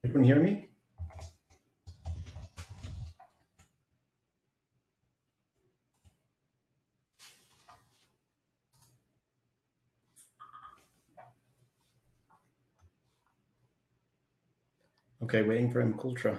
Everyone hear me? Okay, waiting for Mkultra.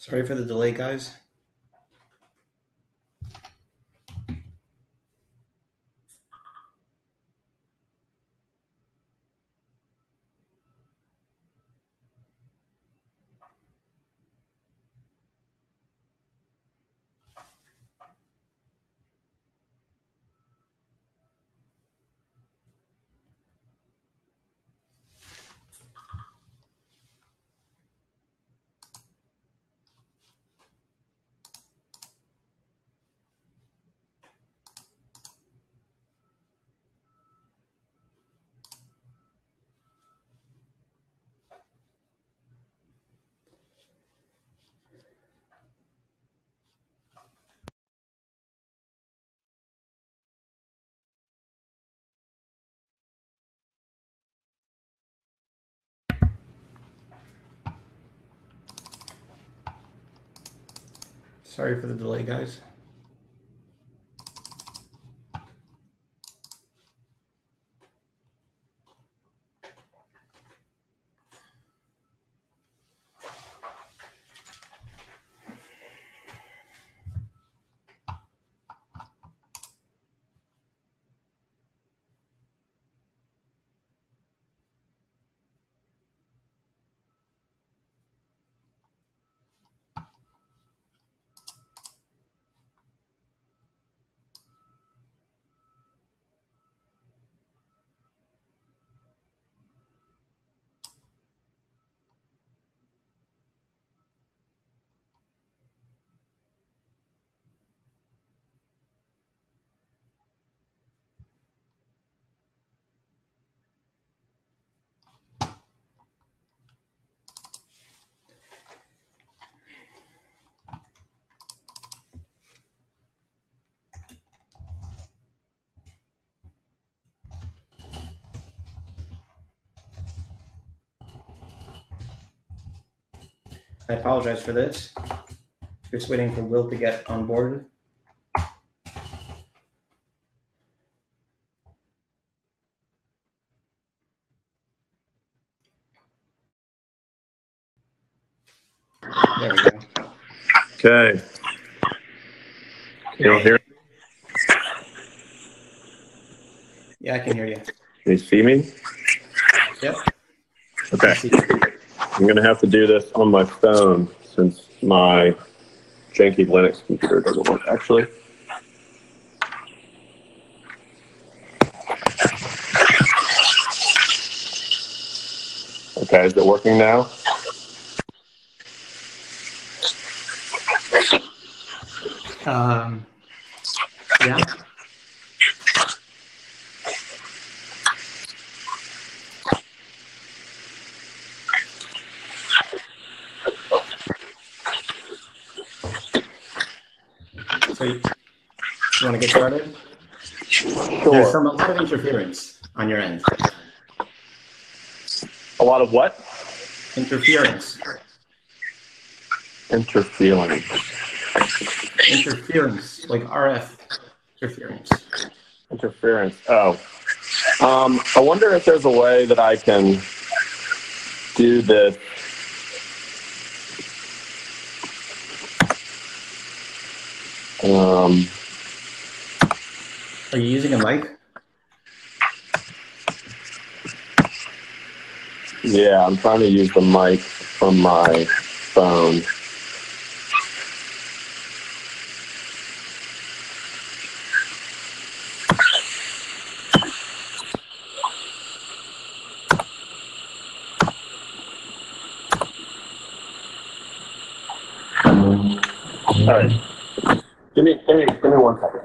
Sorry for the delay, guys. Sorry for the delay, guys. I apologize for this. Just waiting for Will to get on board. There we go. Okay. You don't hear me? Yeah, I can hear you. Can you see me? Yep. Okay. I'm going to have to do this on my phone since my janky Linux computer doesn't work, actually. Okay, is it working now? Yeah. So you want to get started? Sure. There's a lot of interference on your end. A lot of what? Interference. Interference. Interference, like RF interference. Interference. Oh. I wonder if there's a way that I can do this. Are you using a mic? Yeah, I'm trying to use the mic from my phone. All right. Give me 1 second.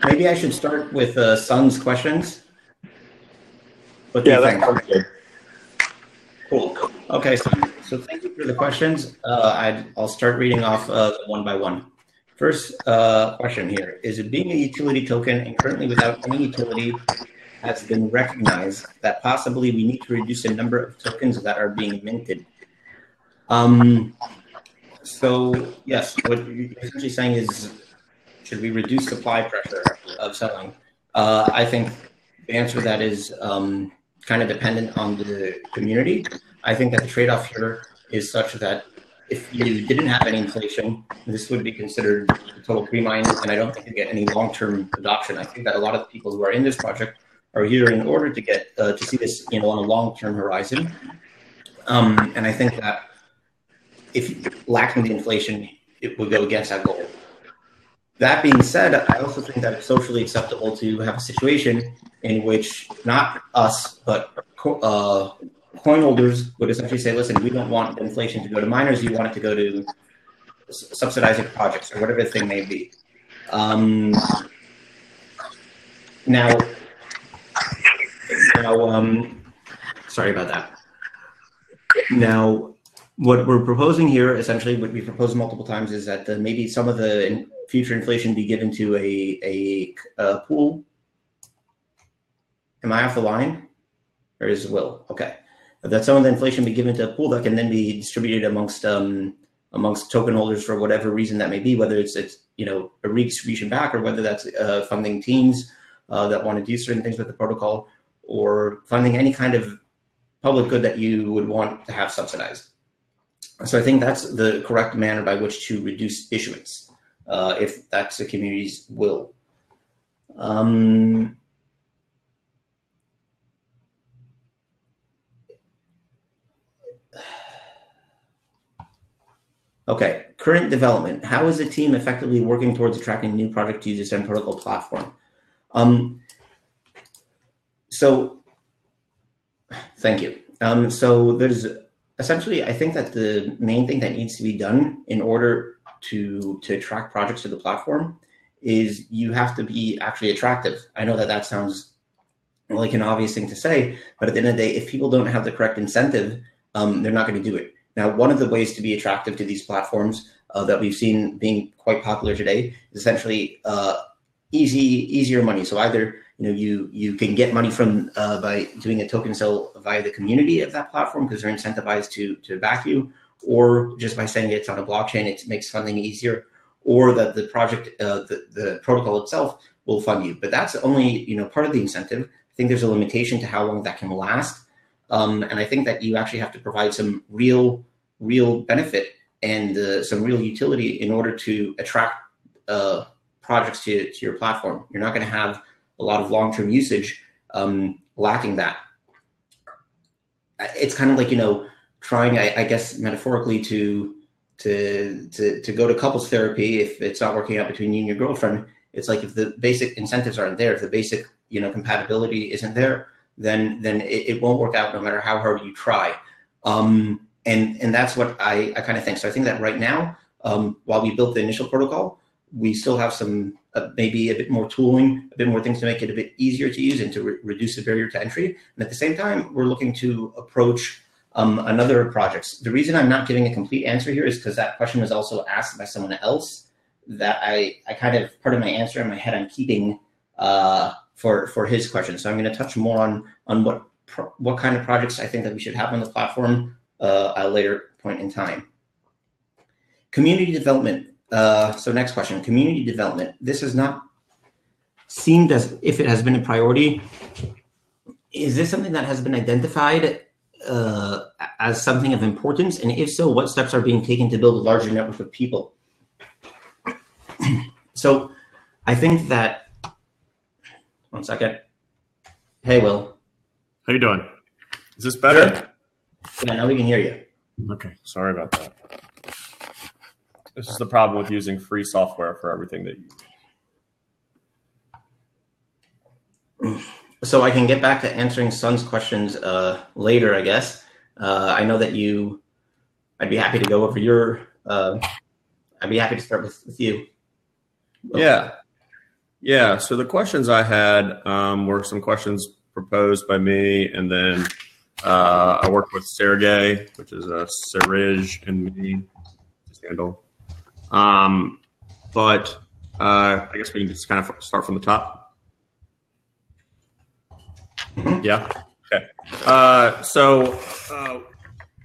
Maybe I should start with Sun's questions. What do you think? That's good. Cool. Okay, so thank you for the questions. I'll start reading off one by one. First question here. Is it being a utility token and currently without any utility has been recognized that possibly we need to reduce the number of tokens that are being minted? So yes, what you're essentially saying is, should we reduce supply pressure of selling? I think the answer to that is kind of dependent on the community. I think that the trade-off here is such that if you didn't have any inflation, this would be considered a total pre-mine, and I don't think you get any long-term adoption. I think that a lot of the people who are in this project are here in order to get to see this, on a long-term horizon. And I think that if lacking the inflation, it would go against that goal. That being said, I also think that it's socially acceptable to have a situation in which not us, but coin holders would essentially say, listen, we don't want inflation to go to miners. You want it to go to subsidizing projects or whatever the thing may be. Sorry about that. Now, what we're proposing here, essentially, what we proposed multiple times, is that maybe some of the future inflation be given to a pool. Am I off the line? Or is Will? Okay. That some of the inflation be given to a pool that can then be distributed amongst token holders for whatever reason that may be, whether it's a redistribution back, or whether that's funding teams that want to do certain things with the protocol, or funding any kind of public good that you would want to have subsidized. So I think that's the correct manner by which to reduce issuance, if that's the community's will. Okay, current development. How is the team effectively working towards attracting new project users and protocol platform? So, thank you. So there's essentially, I think that the main thing that needs to be done in order to attract projects to the platform is you have to be actually attractive. I know that that sounds like an obvious thing to say, but at the end of the day, if people don't have the correct incentive, they're not going to do it. Now, one of the ways to be attractive to these platforms that we've seen being quite popular today is essentially easier money. So either you can get money from by doing a token sale via the community of that platform because they're incentivized to back you, or just by saying it's on a blockchain, it makes funding easier, or that the project, the protocol itself will fund you. But that's only part of the incentive. I think there's a limitation to how long that can last, and I think that you actually have to provide some real benefit and some real utility in order to attract projects to your platform. You're not going to have a lot of long-term usage lacking that. It's kind of like trying, I guess, metaphorically to go to couples therapy if it's not working out between you and your girlfriend. It's like if the basic incentives aren't there, if the basic compatibility isn't there, then it won't work out no matter how hard you try. And that's what I kind of think. So I think that right now, while we built the initial protocol, we still have some maybe a bit more tooling, a bit more things to make it a bit easier to use and to reduce the barrier to entry. And at the same time, we're looking to approach another projects. The reason I'm not giving a complete answer here is because that question was also asked by someone else that I kind of, part of my answer in my head, I'm keeping for his question. So I'm going to touch more on what kind of projects I think that we should have on the platform at a later point in time. Community development. So next question, community development. This has not seemed as if it has been a priority. Is this something that has been identified as something of importance? And if so, what steps are being taken to build a larger network of people? So I think that, one second. Hey, Will. How you doing? Is this better? Sure. Yeah, now we can hear you. Okay, sorry about that. This is the problem with using free software for everything that you. So I can get back to answering Sun's questions later, I guess. I know that I'd be happy to go over your, I'd be happy to start with you. Okay. Yeah. So the questions I had were some questions proposed by me, and then I worked with Sergey, which is a Serij and me handle. But I guess we can just kind of start from the top. Yeah. Okay. So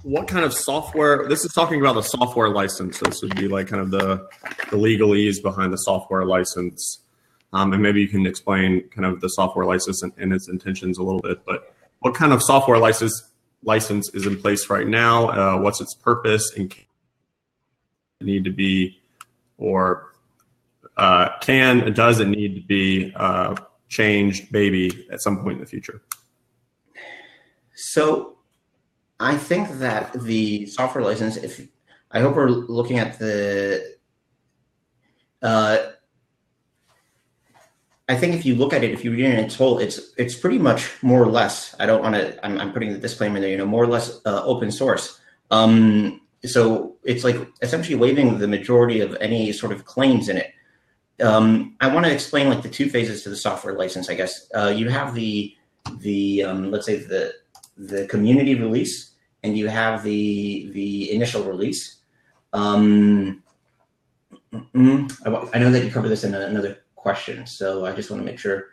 what kind of software? This is talking about the software license. This would be like kind of the legalese behind the software license. And maybe you can explain kind of the software license and its intentions a little bit. But what kind of software license is in place right now? What's its purpose, and can it need to be, or does it need to be changed maybe at some point in the future? So I think that the software license, I hope we're looking at the, I think if you look at it, if you read it in its whole, it's pretty much more or less, I'm putting the disclaimer there, more or less open source. So it's like essentially waiving the majority of any sort of claims in it. I want to explain like the two phases to the software license, I guess. You have the let's say the community release, and you have the initial release. I know that you covered this in another question, so I just want to make sure.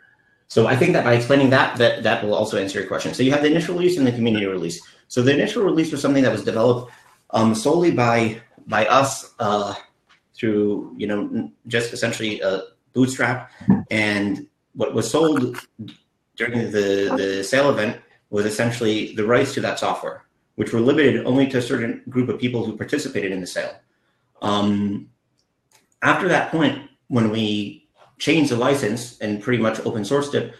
So I think that by explaining that will also answer your question. So you have the initial release and the community release. So the initial release was something that was developed solely by us through just essentially Bootstrap, and what was sold during the sale event was essentially the rights to that software, which were limited only to a certain group of people who participated in the sale. After that point, when we changed the license and pretty much open sourced it,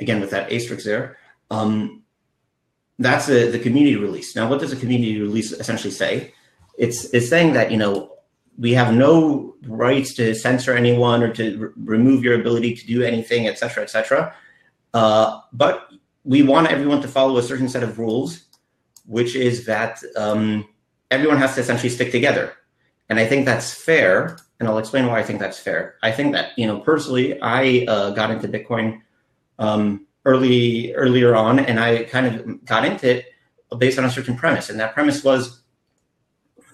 again with that asterisk there, that's the community release. Now, what does a community release essentially say? It's saying that we have no rights to censor anyone or to remove your ability to do anything, et cetera, et cetera. But we want everyone to follow a certain set of rules, which is that everyone has to essentially stick together. And I think that's fair, and I'll explain why I think that's fair. I think that, personally, I got into Bitcoin earlier on, and I kind of got into it based on a certain premise. And that premise was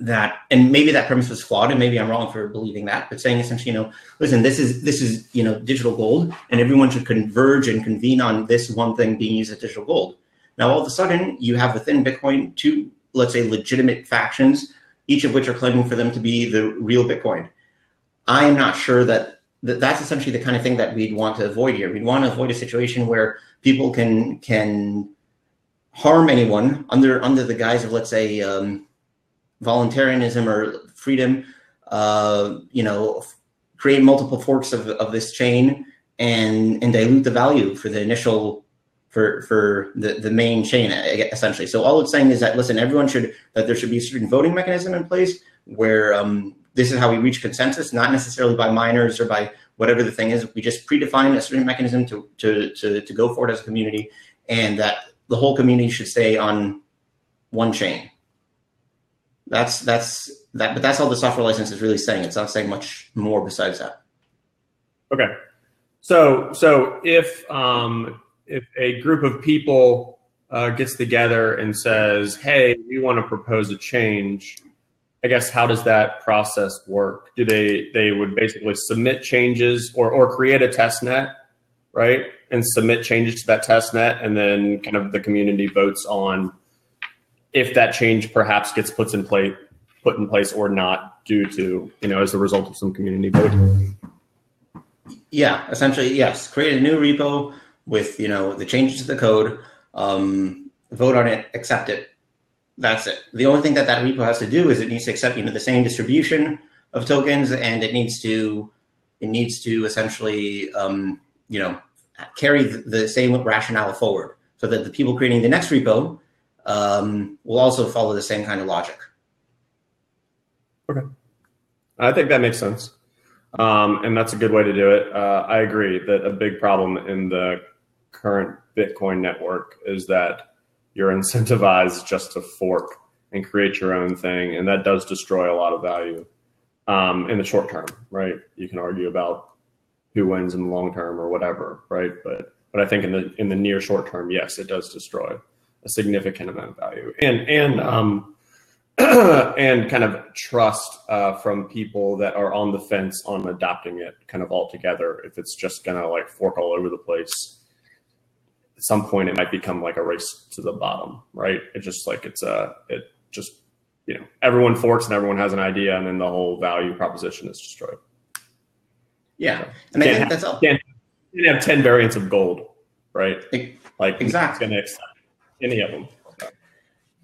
and maybe that premise was flawed, and maybe I'm wrong for believing that, but saying essentially, listen, this is digital gold, and everyone should converge and convene on this one thing being used as digital gold. Now, all of a sudden, you have within Bitcoin two, let's say, legitimate factions, each of which are claiming for them to be the real Bitcoin. I am not sure that's essentially the kind of thing that we'd want to avoid here. We'd want to avoid a situation where people can harm anyone under the guise of, let's say, voluntarism or freedom, create multiple forks of this chain and dilute the value for the initial, for the main chain, essentially. So all it's saying is that, listen, that there should be a certain voting mechanism in place where this is how we reach consensus, not necessarily by miners or by whatever the thing is. We just predefine a certain mechanism to go for it as a community, and that the whole community should stay on one chain. But that's all the software license is really saying. It's not saying much more besides that. Okay. So if a group of people gets together and says, hey, we want to propose a change, I guess, how does that process work? Do they would basically submit changes or create a test net, right? And submit changes to that test net, and then kind of the community votes on if that change perhaps gets put in place or not, due to, as a result of some community voting. Yeah, essentially, yes. Create a new repo with, the changes to the code, vote on it, accept it. That's it. The only thing that repo has to do is it needs to accept, the same distribution of tokens, and it needs to essentially, carry the same rationale forward, so that the people creating the next repo will also follow the same kind of logic. Okay. I think that makes sense. And that's a good way to do it. I agree that a big problem in the current Bitcoin network is that you're incentivized just to fork and create your own thing. And that does destroy a lot of value in the short term, right? You can argue about who wins in the long term or whatever, right? But I think in the near short term, yes, it does destroy a significant amount of value and kind of trust from people that are on the fence on adopting it kind of altogether. If it's just gonna like fork all over the place, at some point it might become like a race to the bottom, right? It just like everyone forks and everyone has an idea, and then the whole value proposition is destroyed. Yeah, and I think that's all. Can't have 10 variants of gold, right? Like exactly. It's gonna accept any of them.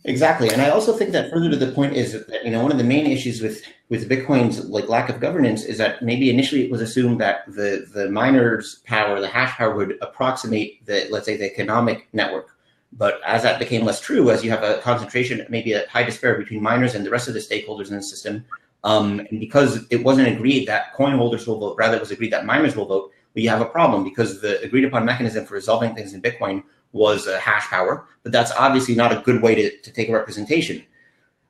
Exactly, and I also think that further to the point is that one of the main issues with Bitcoin's like lack of governance is that maybe initially it was assumed that the miners' power, the hash power, would approximate let's say the economic network. But as that became less true, as you have a concentration, maybe a high disparity between miners and the rest of the stakeholders in the system, and because it wasn't agreed that coin holders will vote, rather it was agreed that miners will vote, well, you have a problem, because the agreed upon mechanism for resolving things in Bitcoin was hash power, but that's obviously not a good way to take a representation.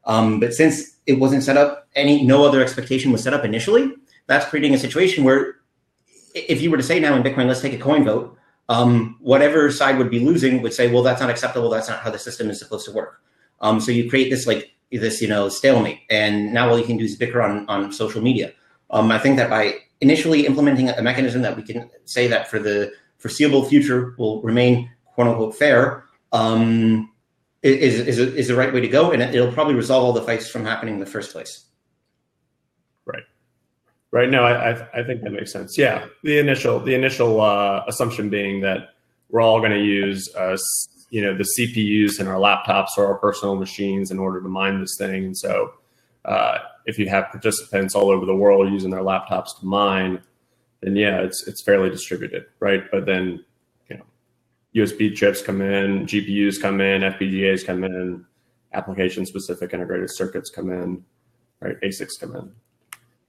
But since it wasn't set up, no other expectation was set up initially, that's creating a situation where if you were to say now in Bitcoin, let's take a coin vote, whatever side would be losing would say, well, that's not acceptable. That's not how the system is supposed to work. So you create this stalemate, and now all you can do is bicker on social media. I think that by initially implementing a mechanism that we can say that for the foreseeable future will remain quote unquote fair, is the right way to go, and it'll probably resolve all the fights from happening in the first place. Right. No, I think that makes sense. Yeah, the initial assumption being that we're all going to use the CPUs in our laptops or our personal machines in order to mine this thing, and so if you have participants all over the world using their laptops to mine, then yeah, it's fairly distributed, right? But then USB chips come in, GPUs come in, FPGAs come in, application-specific integrated circuits come in, right? ASICs come in.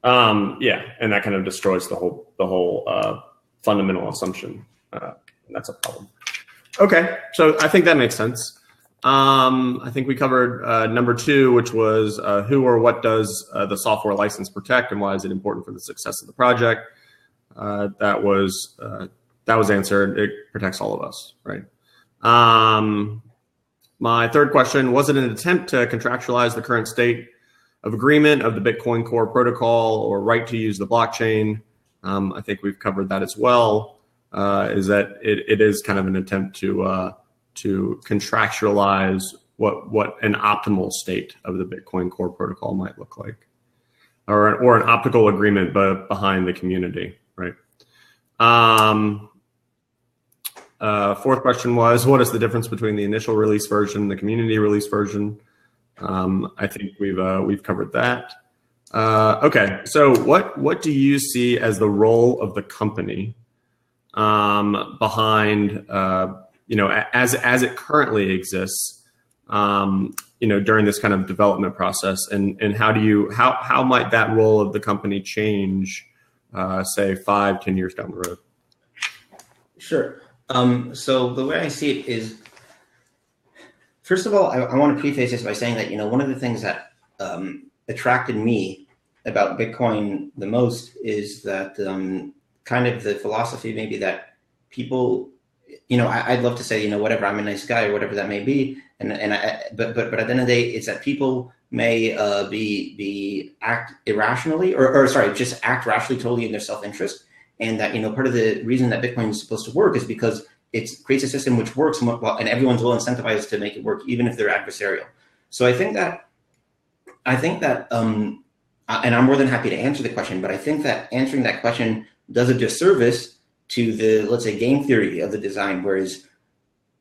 And that kind of destroys the whole fundamental assumption. And that's a problem. Okay, so I think that makes sense. I think we covered number 2, which was who or what does the software license protect, and why is it important for the success of the project? That was answered. It protects all of us, right? My third question, was it an attempt to contractualize the current state agreement of the Bitcoin Core protocol or right to use the blockchain. I think we've covered that as well. Is that it is kind of an attempt to contractualize what an optimal state of the Bitcoin Core protocol might look like, or an optical agreement behind the community, right? Fourth question was, what is the difference between the initial release version and the community release version? I think we've covered that. Okay, so what do you see as the role of the company behind as it currently exists, during this kind of development process, and how might that role of the company change, say 5-10 years down the road? Sure. So the way I see it is, first of all, I want to preface this by saying that, one of the things that attracted me about Bitcoin the most is that kind of the philosophy maybe that people, I'd love to say, whatever, I'm a nice guy or whatever that may be. But at the end of the day, it's that people may act irrationally just act rationally totally in their self-interest. And that, part of the reason that Bitcoin is supposed to work is because it creates a system which works well, and everyone's well incentivized to make it work, even if they're adversarial. So I think that, and I'm more than happy to answer the question, but I think that answering that question does a disservice to the, let's say, game theory of the design, whereas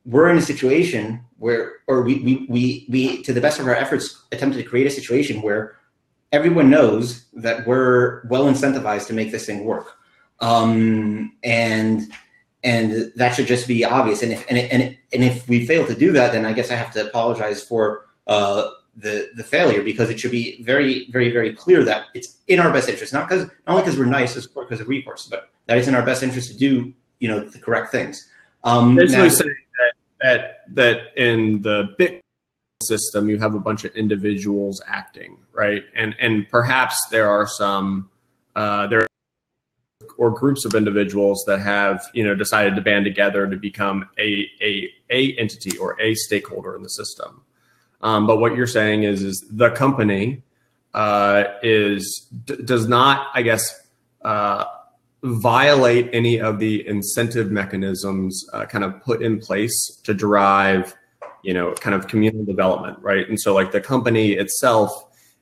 we're in a situation where, or we to the best of our efforts, attempted to create a situation where everyone knows that we're well incentivized to make this thing work. And that should just be obvious. And if we fail to do that, then I guess I have to apologize for the failure, because it should be very, very, very clear that it's in our best interest, not only because we're nice, it's because of recourse, but that it's in our best interest to do, the correct things. Basically saying that in the Bitcoin system, you have a bunch of individuals acting, right? And perhaps there are some or groups of individuals that have, decided to band together to become a entity or a stakeholder in the system. But what you're saying is the company does not, I guess, violate any of the incentive mechanisms kind of put in place to drive, kind of communal development, right? And so like the company itself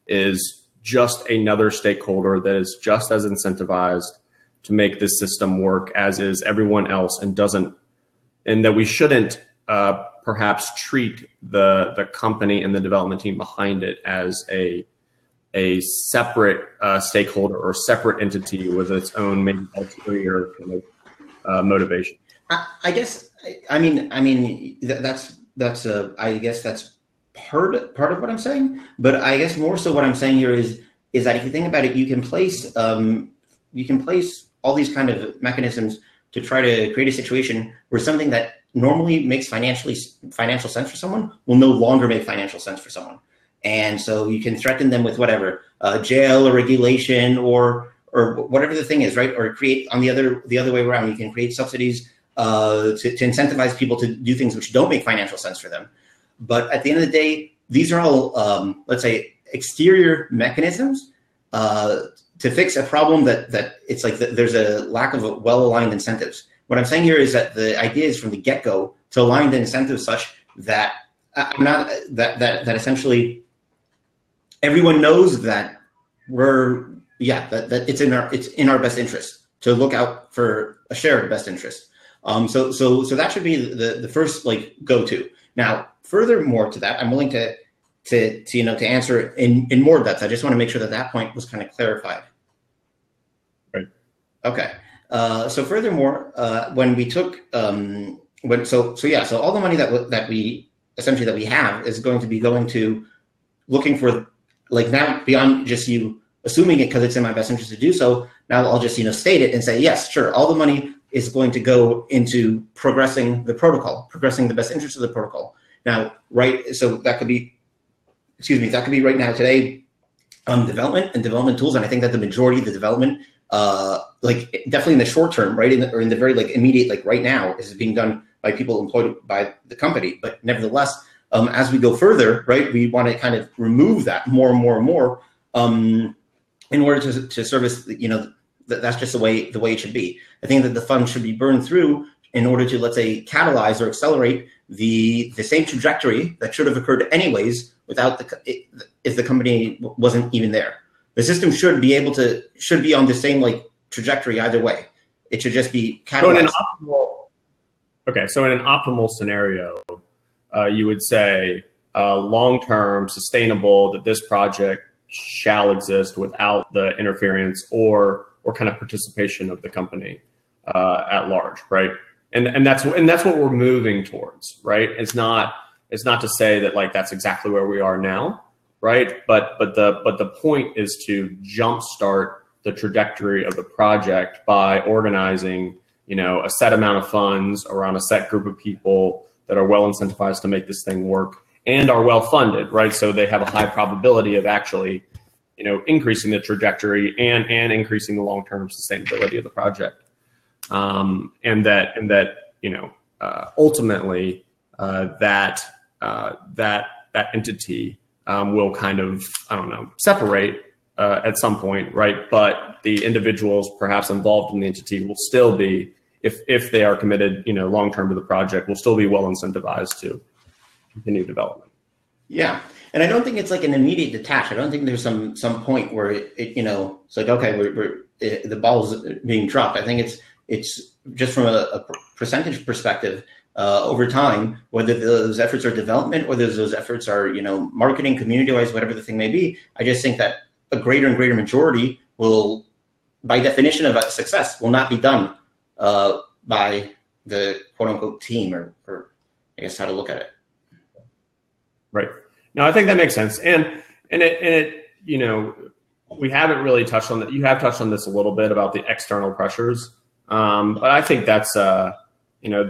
is just another stakeholder that is just as incentivized to make this system work as is everyone else, and that we shouldn't perhaps treat the company and the development team behind it as a separate stakeholder or separate entity with its own maybe ulterior kind of motivation. I guess I mean I guess that's part of what I'm saying, but I guess more so what I'm saying here is that if you think about it, you can place all these kind of mechanisms to try to create a situation where something that normally makes financial sense for someone will no longer make financial sense for someone. And so you can threaten them with whatever, jail or regulation or whatever the thing is, right? Or create on the other way around, you can create subsidies to incentivize people to do things which don't make financial sense for them. But at the end of the day, these are all, let's say, exterior mechanisms to fix a problem that it's like there's a lack of well-aligned incentives. What I'm saying here is that the idea is from the get-go to align the incentives such that that essentially everyone knows that that it's in our best interest to look out for a shared best interest. So that should be the first go-to. Now, furthermore to that, I'm willing to answer in more depth. I just want to make sure that point was kind of clarified. Right. Okay. So furthermore, when we took so all the money that we have is going to be going to looking for, now beyond just you assuming it because it's in my best interest to do so. Now I'll just state it and say yes, sure. All the money is going to go into progressing the protocol, progressing the best interest of the protocol. Now, right. So that could be right now today, development and development tools. And I think that the majority of the development, definitely in the short term, right, or in the very immediate, right now, is being done by people employed by the company. But nevertheless, As we go further, right, we want to kind of remove that more and more and more in order to service, that's just the way it should be. I think that the funds should be burned through in order to, let's say, catalyze or accelerate the same trajectory that should have occurred anyways if the company wasn't even there. The system should be on the same trajectory either way. It should just be catalyzed. So in an optimal scenario, you would say long-term, sustainable, that this project shall exist without the interference or kind of participation of the company at large, right? And that's what we're moving towards, right? It's not to say that that's exactly where we are now, right? But the point is to jumpstart the trajectory of the project by organizing, a set amount of funds around a set group of people that are well incentivized to make this thing work and are well funded, right? So they have a high probability of actually, increasing the trajectory and increasing the long-term sustainability of the project. And that ultimately that entity will kind of, separate at some point, right? But the individuals perhaps involved in the entity will still be, if they are committed, long-term to the project, will still be well incentivized to continue development. Yeah. And I don't think it's an immediate detach. I don't think there's some point where it's okay, the ball's being dropped. I think it's just from a percentage perspective, over time, whether those efforts are development, whether those efforts are, marketing, community-wise, whatever the thing may be. I just think that a greater and greater majority will, by definition of a success, will not be done by the quote-unquote team, or I guess how to look at it. Right. No, I think that makes sense. And it we haven't really touched on that. You have touched on this a little bit about the external pressures. But I think that's, the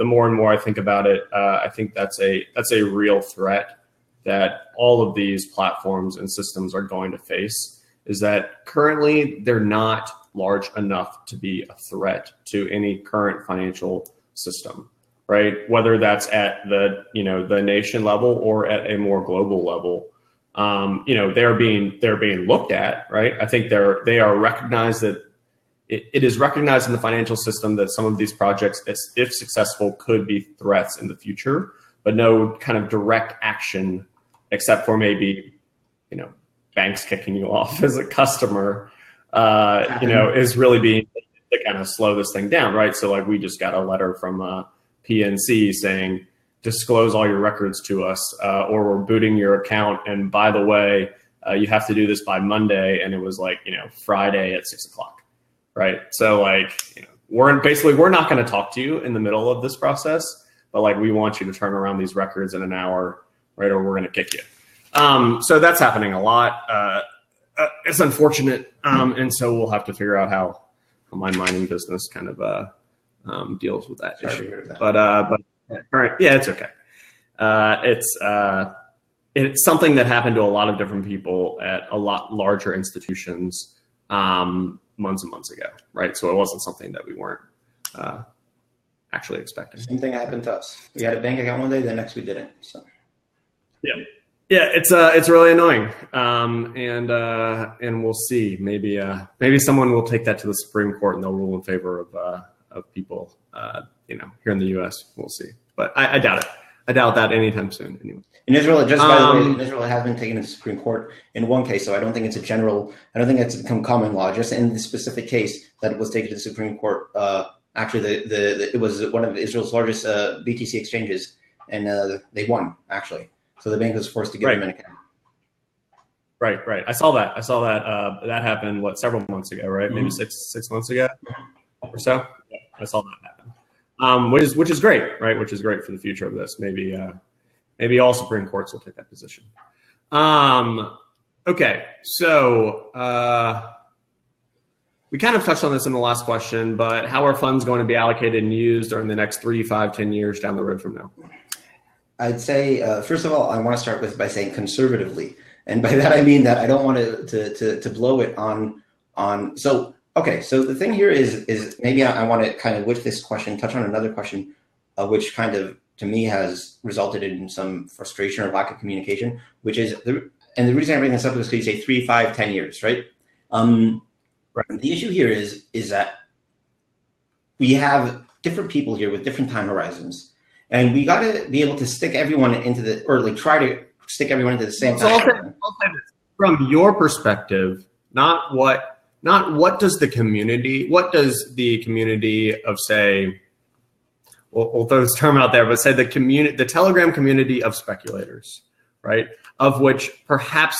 more and more I think about it, I think that's a real threat that all of these platforms and systems are going to face, is that currently they're not large enough to be a threat to any current financial system, right? Whether that's at the nation level or at a more global level. They're being looked at, right? I think they are recognized that it is recognized in the financial system that some of these projects, if successful, could be threats in the future, but no kind of direct action, except for maybe, banks kicking you off as a customer, is really being to kind of slow this thing down, right? So we just got a letter from PNC saying, disclose all your records to us, or we're booting your account. And by the way, you have to do this by Monday. And it was Friday at 6:00. Right. So we're not going to talk to you in the middle of this process, but we want you to turn around these records in an hour, right? Or we're going to kick you. So that's happening a lot. It's unfortunate. And so we'll have to figure out how my mining business kind of deals with that issue. But all right. Yeah, it's okay. It's something that happened to a lot of different people at a lot larger institutions, months and months ago, right? So it wasn't something that we weren't actually expecting. Same thing happened to us. We had a bank account one day, the next we didn't. So yeah, it's really annoying, and we'll see. Maybe someone will take that to the Supreme Court and they'll rule in favor of people, here in the U.S. We'll see, but I doubt it. I doubt that anytime soon. Anyway. In Israel, just by the way, in Israel, it has been taken to the Supreme Court in one case, so I don't think it's I don't think it's become common law. Just in the specific case that it was taken to the Supreme Court, actually, it was one of Israel's largest BTC exchanges, and they won, actually. So the bank was forced to give them an account. Right. I saw that. That happened, several months ago, right? Maybe six months ago or so. Yeah, I saw that happen. Which is great, right? Which is great for the future of this. Maybe all Supreme Courts will take that position. Okay, so we kind of touched on this in the last question, but how are funds going to be allocated and used during the next 3, 5, 10 years down the road from now? I'd say, first of all, I want to start by saying conservatively. And by that, I mean that I don't want to blow it on. So the thing here is maybe I want to kind of, with this question, touch on another question, which kind of to me has resulted in some frustration or lack of communication, which is and the reason I bring this up is because you say 3, 5, 10 years, right? Right. The issue here is that we have different people here with different time horizons, and we got to be able to stick everyone into try to stick everyone into the same time. I'll say this. From your perspective, not what does the community of, say, we'll throw this term out there, but say the Telegram community of speculators, right? Of which perhaps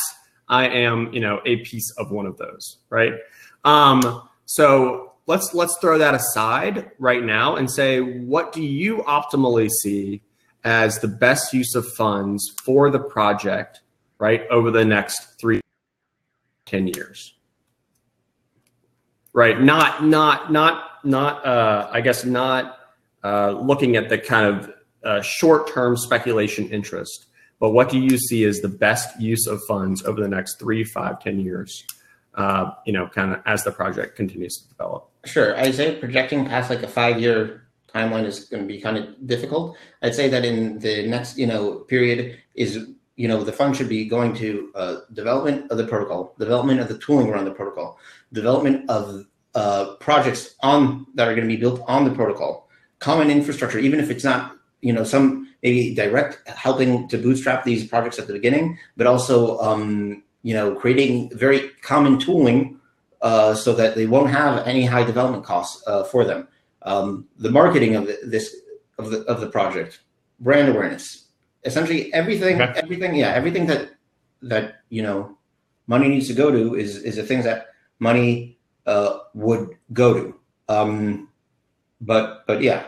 I am, a piece of one of those, right? So let's throw that aside right now and say, what do you optimally see as the best use of funds for the project, right, over the next 3 to 10 years? Right, not looking at the kind of short-term speculation interest, but what do you see as the best use of funds over the next 3, 5, 10 years? Kind of as the project continues to develop. Sure, I'd say projecting past like a 5-year timeline is going to be kind of difficult. I'd say that in the next, period is, the fund should be going to development of the protocol, development of the tooling around the protocol, development of projects that are going to be built on the protocol, common infrastructure, even if it's not, some maybe direct helping to bootstrap these projects at the beginning, but also, creating very common tooling so that they won't have any high development costs for them. The marketing of the project, brand awareness, essentially everything that money needs to go to is the things that money would go to. But yeah.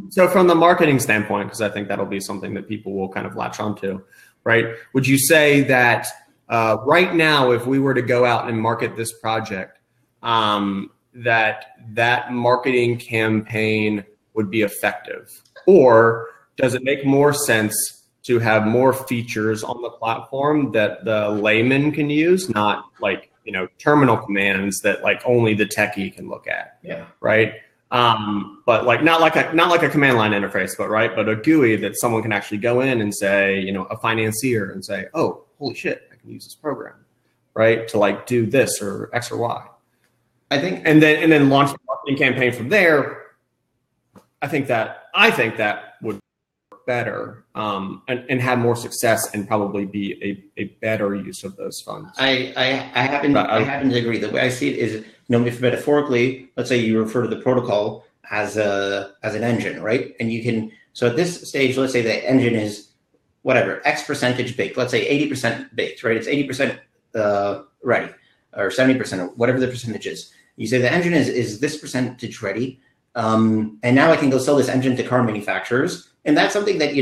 So from the marketing standpoint, because I think that'll be something that people will kind of latch onto, right? Would you say that right now, if we were to go out and market this project, that marketing campaign would be effective? Or does it make more sense to have more features on the platform that the layman can use, not like, terminal commands that like only the techie can look at? Yeah. Right. But like not like a command line interface, but a GUI that someone can actually go in and say, a financier, and say, oh, holy shit, I can use this program, right, to like do this or X or Y. I think, and then launch the marketing campaign from there. I think that would work better and have more success and probably be a better use of those funds. I happen to agree. The way I see it is, if metaphorically, let's say you refer to the protocol as an engine, right? And you can, so at this stage, let's say the engine is whatever, X percentage baked. Let's say 80% baked, right? It's 80% ready, or 70%, or whatever the percentage is. You say the engine is this percentage ready, and now I can go sell this engine to car manufacturers, and that's something that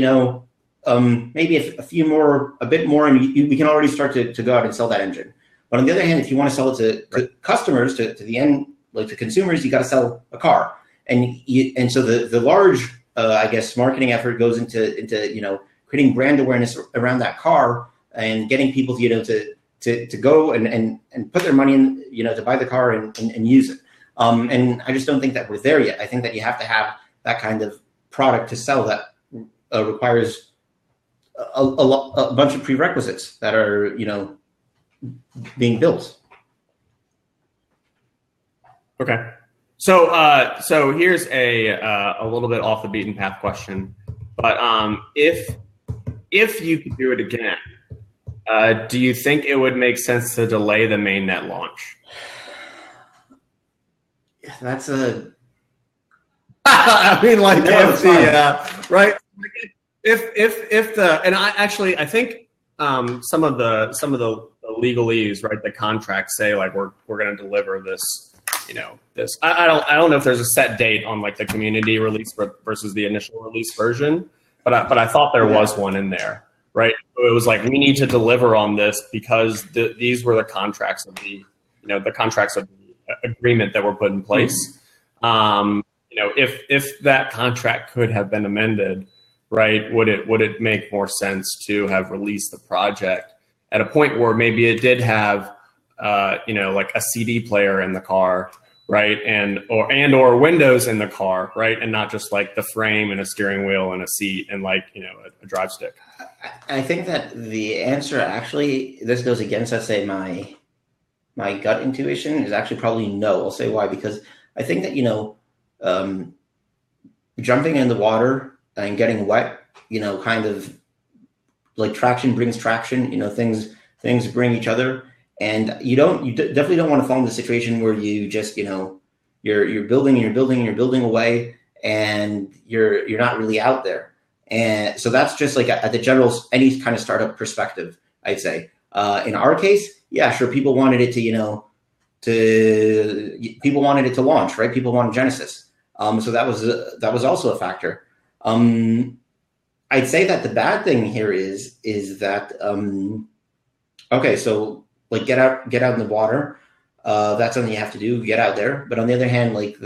maybe a bit more, and we can already start to go out and sell that engine. But on the other hand, if you want to sell it to customers, to the end, like to consumers, you got to sell a car, and so the large, marketing effort goes into creating brand awareness around that car and getting people to go and put their money in, to buy the car and use it. And I just don't think that we're there yet. I think that you have to have that kind of product to sell that requires a bunch of prerequisites that are, being built. Okay. So here's a little bit off the beaten path question, but if you could do it again, do you think it would make sense to delay the mainnet launch? That's a. I mean, like, right? If the, and I think some of the legalese, right? The contracts say like we're going to deliver this, this. I don't know if there's a set date on like the community release versus the initial release version, but I thought there was one in there, right? It was like we need to deliver on this because these were the contracts of the agreement that were put in place. If that contract could have been amended, right, would it make more sense to have released the project at a point where maybe it did have like a CD player in the car, right? And or windows in the car, right? And not just like the frame and a steering wheel and a seat and like, a drive stick. I think that the answer actually, this goes against, let's say, my gut intuition is actually probably no. I'll say why, because I think that, jumping in the water and getting wet, kind of like traction brings traction, things bring each other. And you definitely don't want to fall into a situation where you just, you're building away and you're not really out there. And so that's just like at the general, any kind of startup perspective, I'd say. In our case, yeah, sure. People wanted it people wanted it to launch, right? People wanted Genesis. So that was also a factor. I'd say that the bad thing here is that, okay, so like get out in the water. That's something you have to do, get out there. But on the other hand, like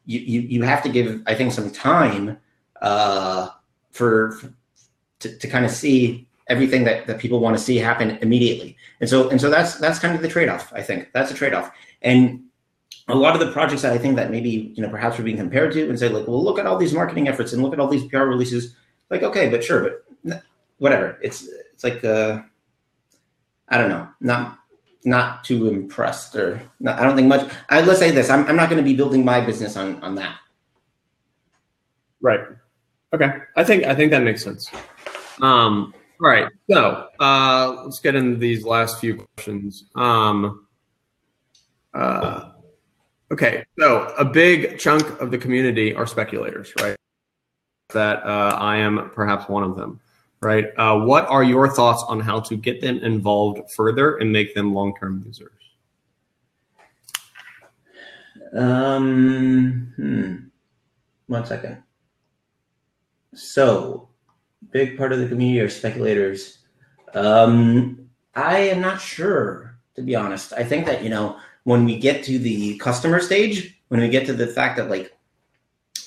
you have to give, I think, some time to kind of see everything that people want to see happen immediately. And so that's kind of the trade-off. I think that's a trade-off. And a lot of the projects that I think that maybe, perhaps we're being compared to and say like, well, look at all these marketing efforts and look at all these PR releases. Like, okay, but sure, but whatever. It's like, I don't know, not too impressed or not, I don't think much. Let's say this, I'm not going to be building my business on that. Right. Okay. I think that makes sense. All right. So let's get into these last few questions. Okay. So a big chunk of the community are speculators, right? That I am perhaps one of them, right? What are your thoughts on how to get them involved further and make them long-term users? 1 second. So, big part of the community are speculators. I am not sure, to be honest. I think that, when we get to the customer stage, when we get to the fact that like,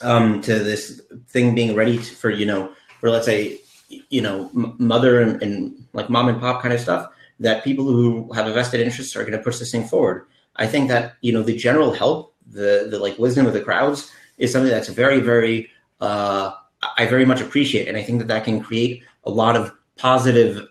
to this thing being ready for let's say, mother and like mom and pop kind of stuff, that people who have a vested interest are going to push this thing forward. I think that, the general help, the like wisdom of the crowds is something that's very, very, I very much appreciate. And I think that can create a lot of positive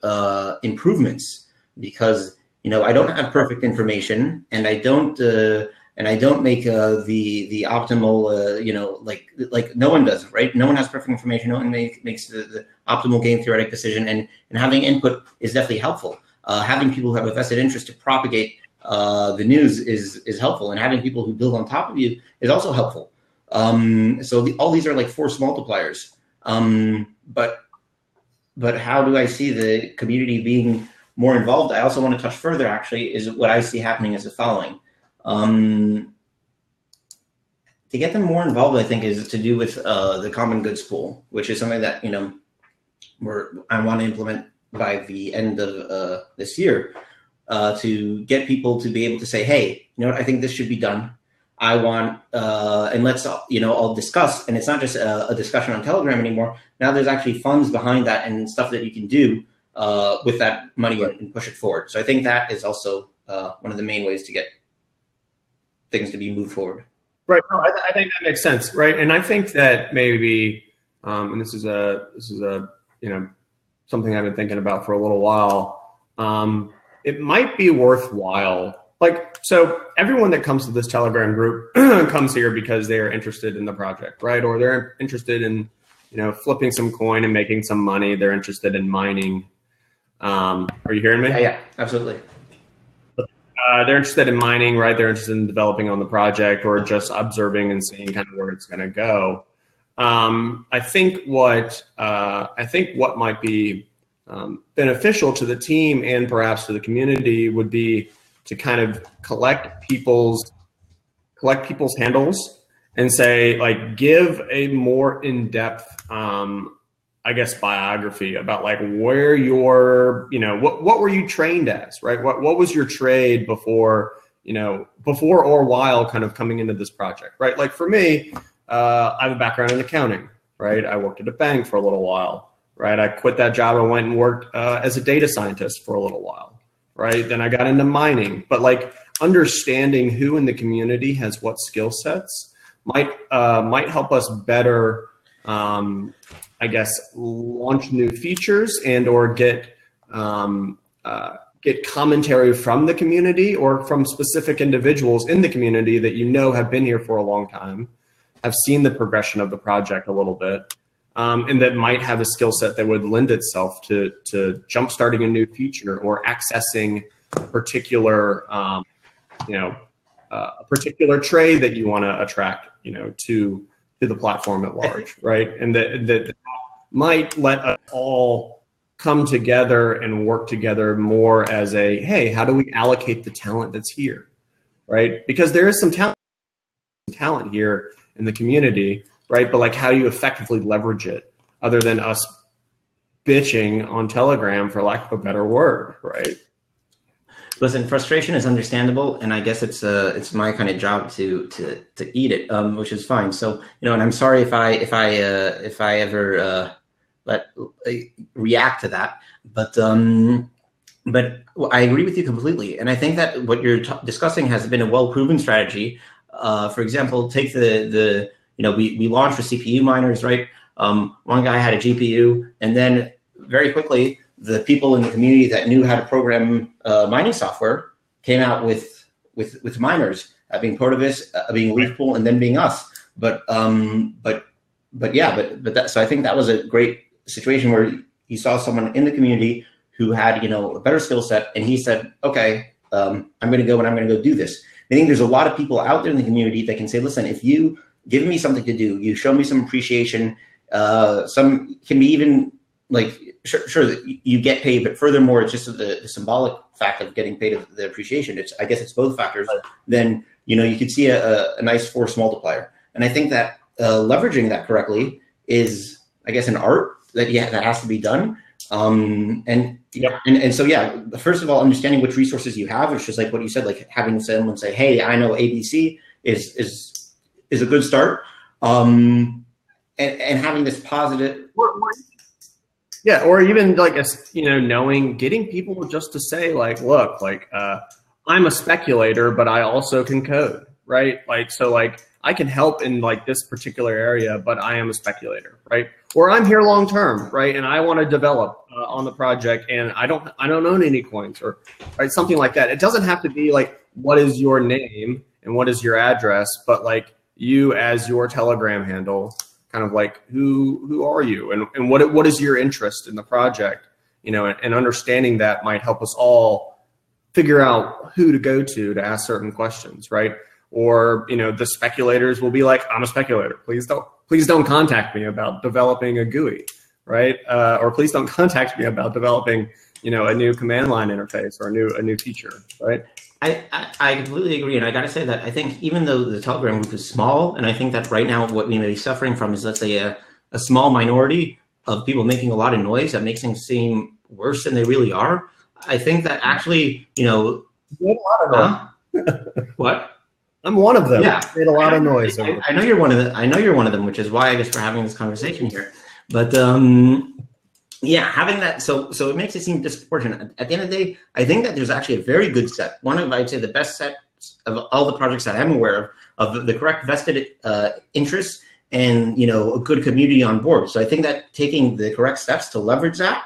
improvements because, I don't have perfect information and I don't make the optimal, like no one does, right? No one has perfect information. No one makes the optimal game theoretic decision, and having input is definitely helpful. Having people who have a vested interest to propagate the news is helpful, and having people who build on top of you is also helpful. So all these are like force multipliers. But how do I see the community being more involved? I also want to touch further, actually, is what I see happening as the following. To get them more involved, I think, is to do with the Common Goods Pool, which is something that, I want to implement by the end of this year, to get people to be able to say, hey, I think this should be done. I want, and let's, all discuss. And it's not just a discussion on Telegram anymore. Now there's actually funds behind that and stuff that you can do with that money and push it forward. So I think that is also one of the main ways to get things to be moved forward. Right. No, I think that makes sense. Right. And I think that maybe, and this is something I've been thinking about for a little while. It might be worthwhile. So everyone that comes to this Telegram group comes here because they are interested in the project, right? Or they're interested in, flipping some coin and making some money. They're interested in mining. Are you hearing me? Yeah, absolutely. They're interested in mining, right? They're interested in developing on the project or just observing and seeing kind of where it's going to go. I think what might be beneficial to the team and perhaps to the community would be to kind of collect people's handles and say, like, give a more in-depth, biography about like where you're, what were you trained as, right? What was your trade before or while kind of coming into this project, right? Like for me, I have a background in accounting, right? I worked at a bank for a little while, right? I quit that job and went and worked as a data scientist for a little while, right? Then I got into mining, but like understanding who in the community has what skill sets might help us better, I guess, launch new features and or get commentary from the community or from specific individuals in the community that have been here for a long time, have seen the progression of the project a little bit, and that might have a skill set that would lend itself to jump-starting a new feature or accessing a particular, a particular trade that you want to attract, to the platform at large, right? And that might let us all come together and work together more as hey, how do we allocate the talent that's here, right? Because there is some talent here in the community, right? But like, how do you effectively leverage it other than us bitching on Telegram, for lack of a better word, right? Listen, frustration is understandable, and I guess it's my kind of job to eat it, which is fine. So, and I'm sorry if I ever react to that, but I agree with you completely, and I think that what you're discussing has been a well-proven strategy. For example, take we launched with CPU miners, right? One guy had a GPU, and then very quickly, the people in the community that knew how to program mining software came out with miners, being Protovis, being Leafpool, and then being us. So I think that was a great situation where he saw someone in the community who had a better skill set, and he said, okay, I'm going to go and I'm going to go do this. I think there's a lot of people out there in the community that can say, listen, if you give me something to do, you show me some appreciation, some can be even like, sure, you get paid, but furthermore, it's just the symbolic fact of getting paid of the appreciation. I guess it's both factors. Then, you could see a nice force multiplier. And I think that leveraging that correctly is, I guess, an art that has to be done. And so, first of all, understanding which resources you have, which is like what you said, like having someone say, hey, I know ABC is a good start. And having this positive. Yeah, or even like getting people just to say like, look, like I'm a speculator, but I also can code, right? Like, so like I can help in like this particular area, but I am a speculator, right? Or I'm here long term, right? And I want to develop on the project, and I don't own any coins, or right, something like that. It doesn't have to be like what is your name and what is your address, but like you as your Telegram handle. Kind of like who are you and what is your interest in the project, and understanding that might help us all figure out who to go to ask certain questions, right? Or the speculators will be like, I'm a speculator. Please don't contact me about developing a GUI, right? Or please don't contact me about developing a new command line interface or a new feature, right? I completely agree, and I got to say that I think even though the Telegram group is small, and I think that right now what we may be suffering from is, let's say, a small minority of people making a lot of noise that makes things seem worse than they really are. I think that actually, what? I'm one of them. Yeah, made a lot of noise. I know you're one of them. I know you're one of them, which is why I guess we're having this conversation here. But having that, so it makes it seem disproportionate. At the end of the day, I think that there's actually a very good set. One of, I'd say, the best set of all the projects that I'm aware of the correct vested interests and, a good community on board. So I think that taking the correct steps to leverage that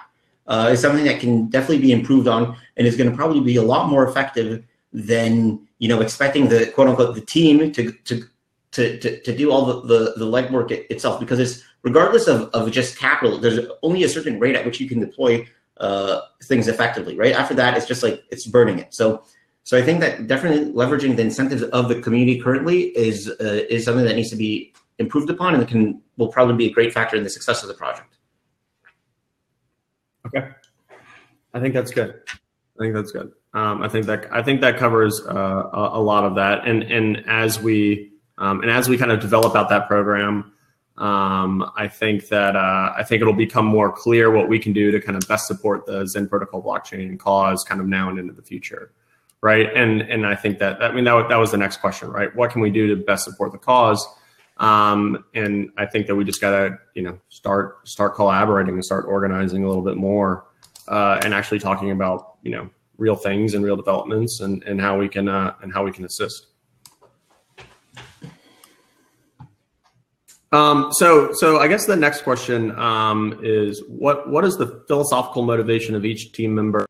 is something that can definitely be improved on, and is going to probably be a lot more effective than, expecting the quote unquote, the team to do all the legwork itself, because it's, regardless of just capital, there's only a certain rate at which you can deploy things effectively, right? After that, it's just like it's burning it. So I think that definitely leveraging the incentives of the community currently is something that needs to be improved upon, and will probably be a great factor in the success of the project. Okay, I think that's good. I think that covers a lot of that, and as we kind of develop out that program. I think it'll become more clear what we can do to kind of best support the Zen protocol blockchain and cause kind of now and into the future, right? And I think that was the next question, right? What can we do to best support the cause? And I think that we just gotta start collaborating and start organizing a little bit more, and actually talking about real things and real developments, and how we can assist. So I guess the next question is what is the philosophical motivation of each team member,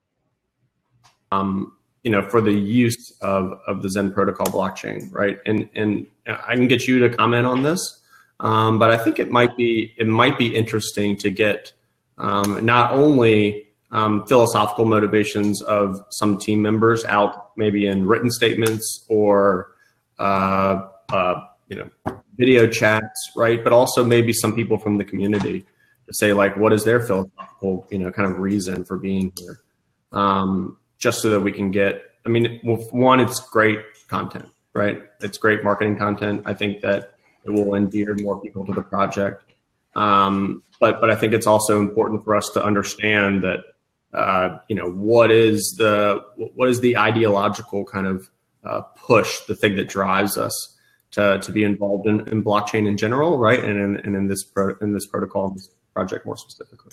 for the use of the Zen protocol blockchain, right? And I can get you to comment on this, but I think it might be interesting to get not only philosophical motivations of some team members out, maybe in written statements or video chats, right? But also maybe some people from the community to say, like, what is their philosophical, kind of reason for being here? Just so that we can get, one, it's great content, right? It's great marketing content. I think that it will endear more people to the project. But I think it's also important for us to understand that, what is the ideological kind of push, the thing that drives us to be involved in blockchain in general, right? And in this protocol, this project more specifically.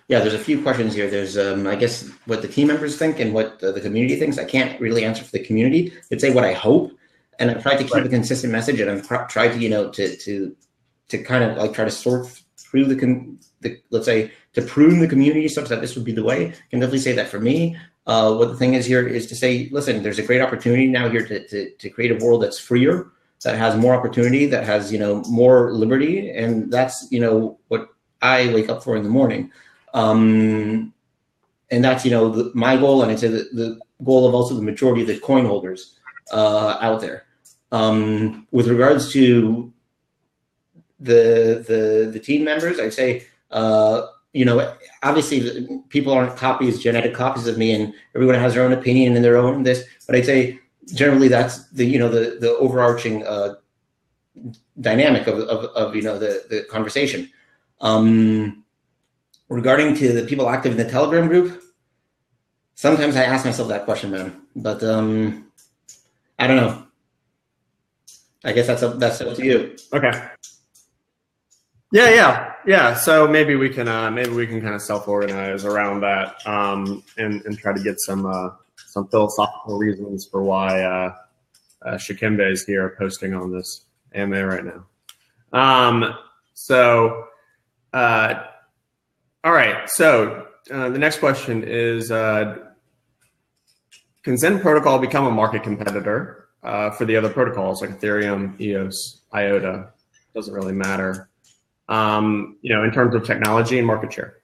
There's a few questions here. There's, I guess, what the team members think and what the community thinks. I can't really answer for the community. I'd say what I hope, and I've tried to keep a consistent message, and I've tried to kind of like try to sort through let's say, to prune the community such that this would be the way. I can definitely say that for me. What the thing is here is to say, listen, there's a great opportunity now here to create a world that's freer, that has more opportunity, that has, more liberty. And that's, what I wake up for in the morning. And that's, my goal. And I'd say the goal of also the majority of the coin holders out there. With regards to the team members, I'd say, obviously people aren't genetic copies of me, and everyone has their own opinion and their own this, but I'd say generally that's the overarching dynamic of the conversation. Regarding to the people active in the Telegram group, sometimes I ask myself that question, man, but I don't know. I guess that's up to you. Okay. Yeah. So maybe we can kind of self-organize around that, and try to get some philosophical reasons for why Shikembe is here posting on this AMA right now. All right. So the next question is, can Zen protocol become a market competitor for the other protocols like Ethereum, EOS, IOTA? Doesn't really matter. In terms of technology and market share.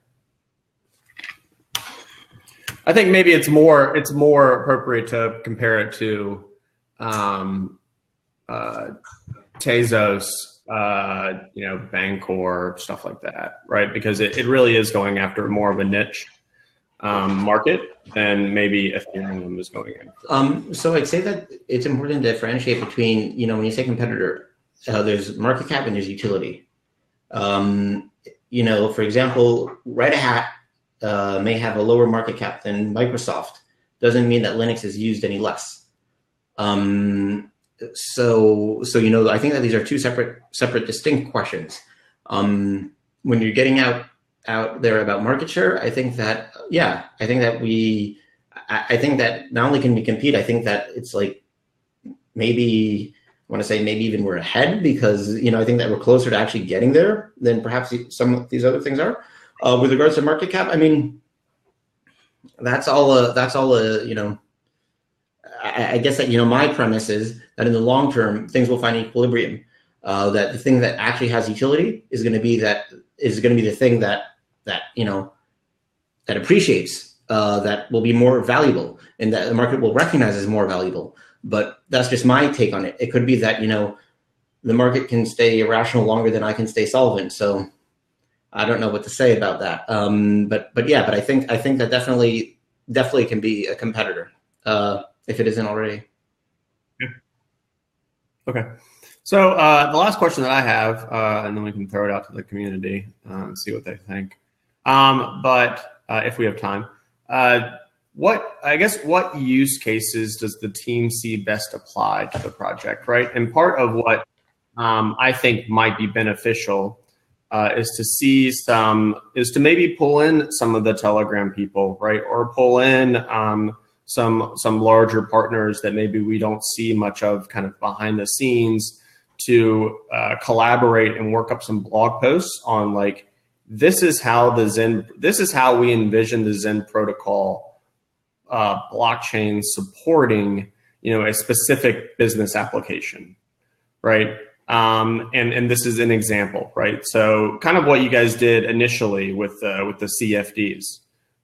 I think maybe it's more appropriate to compare it to Tezos, Bancor, stuff like that, right? Because it really is going after more of a niche market than maybe Ethereum is going after. So I'd say that it's important to differentiate between, when you say competitor, there's market cap and there's utility. For example, Red Hat may have a lower market cap than Microsoft. Doesn't mean that Linux is used any less. So I think that these are two separate distinct questions. When you're getting out there about market share, I think that not only can we compete, I think that it's like maybe even we're ahead, because I think that we're closer to actually getting there than perhaps some of these other things are. With regards to market cap, that's all I guess that my premise is that in the long term things will find equilibrium. That the thing that actually has utility is going to be the thing that appreciates, that will be more valuable, and that the market will recognize as more valuable. But that's just my take on it. It could be that, the market can stay irrational longer than I can stay solvent. So I don't know what to say about that. But I think that definitely can be a competitor, if it isn't already. Yeah. Okay. So the last question that I have, and then we can throw it out to the community and see what they think. But if we have time, what use cases does the team see best applied to the project, right? And part of what I think might be beneficial is to maybe pull in some of the Telegram people, right, or pull in some larger partners that maybe we don't see much of kind of behind the scenes to collaborate and work up some blog posts on like this is how we envision the Zen protocol blockchain supporting a specific business application, right? And this is an example, right? So kind of what you guys did initially with the CFDs,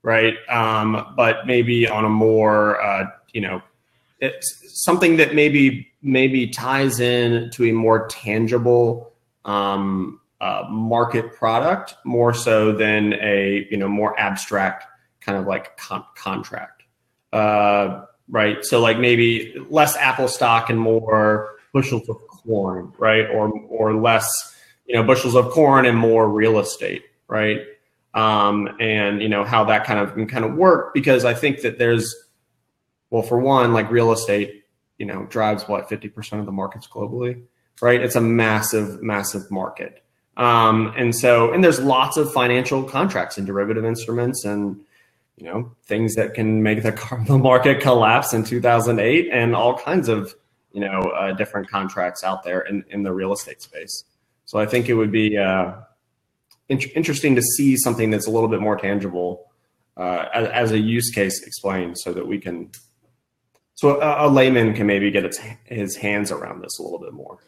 right? But maybe on a more, it's something that maybe ties in to a more tangible market product more so than a more abstract kind of like contract, right? So like maybe less Apple stock and more bushels of corn, right? Or less, bushels of corn and more real estate, right? And how that can kind of work, because I think that there's, well, for one, like real estate, drives what, 50% of the markets globally, right? It's a massive, massive market. And there's lots of financial contracts and derivative instruments and, things that can make the market collapse in 2008 and all kinds of, different contracts out there in the real estate space. So I think it would be interesting to see something that's a little bit more tangible as a use case explained, so that we can, so a layman can maybe get his hands around this a little bit more.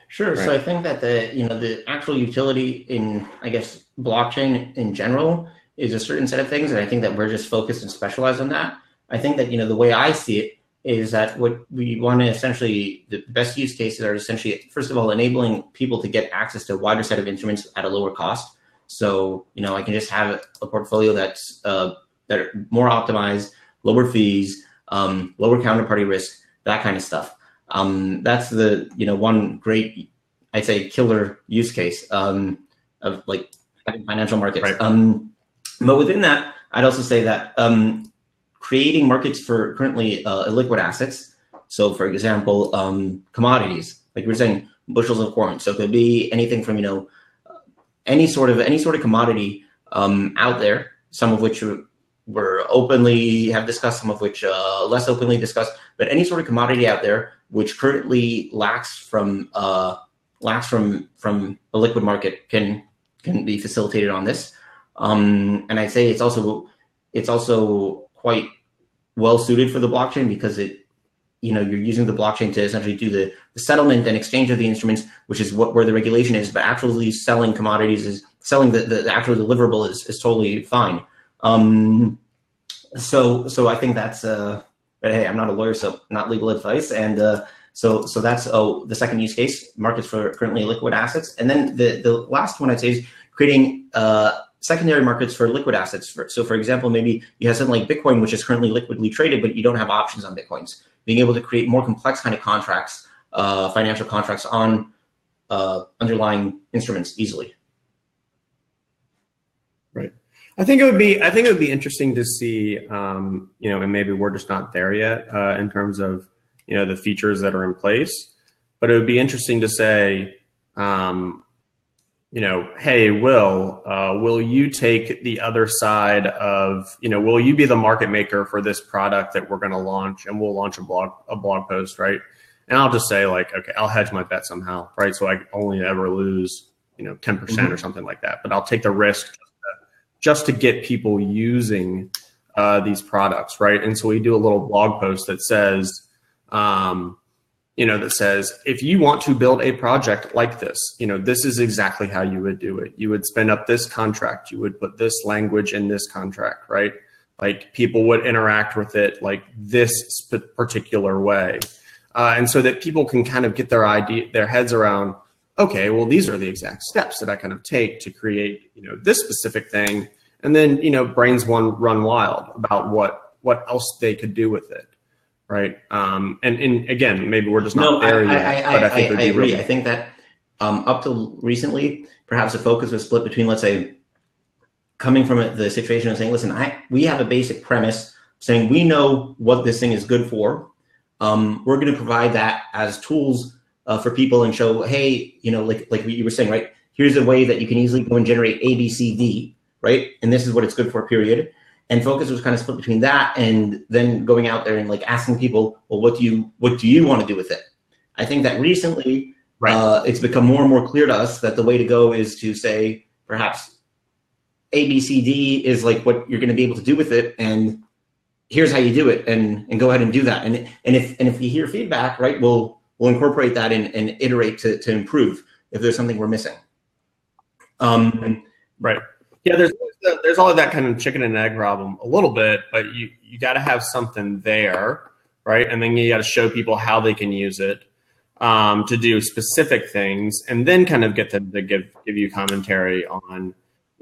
Sure. Right. So I think that the actual utility in, I guess, blockchain in general is a certain set of things, and I think that we're just focused and specialized on that. I think that the way I see it is that what we want to essentially, the best use cases are essentially, first of all, enabling people to get access to a wider set of instruments at a lower cost. So, I can just have a portfolio that's that are more optimized, lower fees, lower counterparty risk, that kind of stuff. That's the, one great, I'd say, killer use case of like financial markets. Right. But within that, I'd also say that creating markets for currently illiquid assets. So, for example, commodities, like we were saying, bushels of corn. So it could be anything from any sort of commodity out there. Some of which we're openly have discussed, some of which less openly discussed. But any sort of commodity out there which currently lacks from a liquid market can be facilitated on this. And I'd say it's also quite well suited for the blockchain, because you're using the blockchain to essentially do the settlement and exchange of the instruments, which is where the regulation is. But actually selling commodities is selling the actual deliverable is totally fine. So I think that's but hey, I'm not a lawyer, so not legal advice. And so that's the second use case, markets for currently liquid assets. And then the last one I'd say is creating secondary markets for liquid assets. So for example, maybe you have something like Bitcoin, which is currently liquidly traded, but you don't have options on Bitcoins. Being able to create more complex kind of contracts, financial contracts on underlying instruments easily. Right. I think it would be interesting to see, and maybe we're just not there yet in terms of, the features that are in place, but it would be interesting to say, hey, will you take the other side of, will you be the market maker for this product that we're going to launch, and we'll launch a blog post, right? And I'll just say like, okay, I'll hedge my bet somehow, right? So I only ever lose, 10% or something like that, but I'll take the risk just to get people using these products, right? And so we do a little blog post that says, if you want to build a project like this, this is exactly how you would do it. You would spin up this contract. You would put this language in this contract, right? Like people would interact with it like this particular way. And so that people can kind of get their heads around, okay, well, these are the exact steps that I kind of take to create, this specific thing. And then, brains run wild about what else they could do with it. Right. And again, maybe we're just not there yet. But I think I agree. I think that up till recently, perhaps the focus was split between, let's say, coming from the situation of saying, listen, we have a basic premise saying we know what this thing is good for. We're going to provide that as tools for people and show, hey, like you were saying, right? here's a way that you can easily go and generate A, B, C, D, right? And this is what it's good for, period. And focus was kind of split between that and then going out there and like asking people, well, what do you want to do with it? I think that recently it's become more and more clear to us that the way to go is to say perhaps A, B, C, D is like what you're going to be able to do with it, and here's how you do it, and go ahead and do that. And if you hear feedback, right, we'll incorporate that and iterate to improve if there's something we're missing. Right. Yeah, there's all of that kind of chicken and egg problem a little bit, but you got to have something there, right? And then you got to show people how they can use it to do specific things, and then kind of get them to give you commentary on,